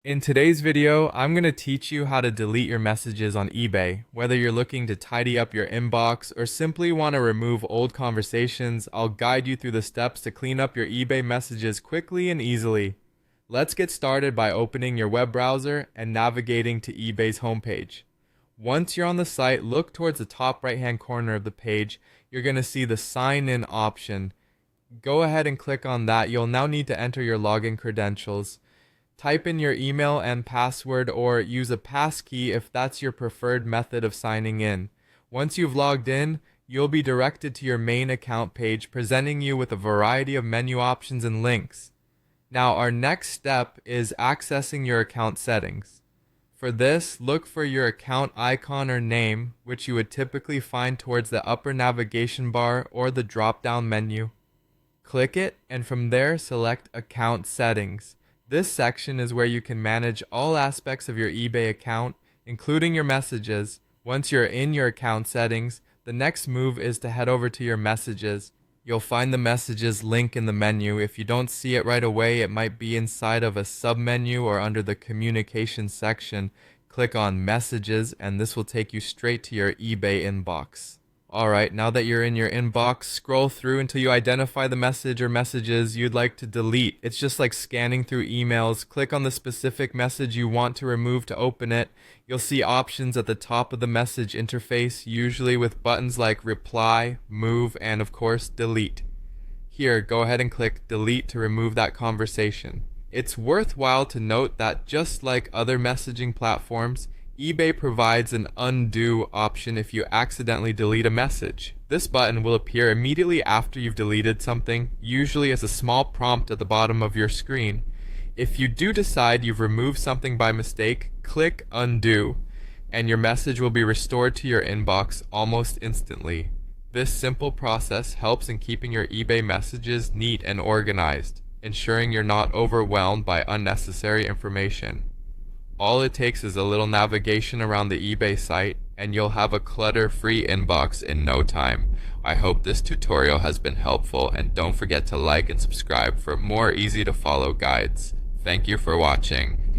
In today's video, I'm going to teach you how to delete your messages on eBay. Whether you're looking to tidy up your inbox or simply want to remove old conversations, I'll guide you through the steps to clean up your eBay messages quickly and easily. Let's get started by opening your web browser and navigating to eBay's homepage. Once you're on the site, look towards the top right-hand corner of the page. You're going to see the Sign In option. Go ahead and click on that. You'll now need to enter your login credentials. Type in your email and password or use a passkey if that's your preferred method of signing in. Once you've logged in, you'll be directed to your main account page, presenting you with a variety of menu options and links. Now, our next step is accessing your account settings. For this, look for your account icon or name, which you would typically find towards the upper navigation bar or the drop-down menu. Click it, and from there, select Account Settings. This section is where you can manage all aspects of your eBay account, including your messages. Once you're in your account settings, the next move is to head over to your messages. You'll find the messages link in the menu. If you don't see it right away, it might be inside of a submenu or under the communications section. Click on Messages, and this will take you straight to your eBay inbox. Alright, now that you're in your inbox, scroll through until you identify the message or messages you'd like to delete. It's just like scanning through emails. Click on the specific message you want to remove to open it. You'll see options at the top of the message interface, usually with buttons like Reply, Move, and of course, Delete. Here, go ahead and click Delete to remove that conversation. It's worthwhile to note that just like other messaging platforms, eBay provides an undo option if you accidentally delete a message. This button will appear immediately after you've deleted something, usually as a small prompt at the bottom of your screen. If you do decide you've removed something by mistake, click undo, and your message will be restored to your inbox almost instantly. This simple process helps in keeping your eBay messages neat and organized, ensuring you're not overwhelmed by unnecessary information. All it takes is a little navigation around the eBay site, and you'll have a clutter-free inbox in no time. I hope this tutorial has been helpful, and don't forget to like and subscribe for more easy-to-follow guides. Thank you for watching.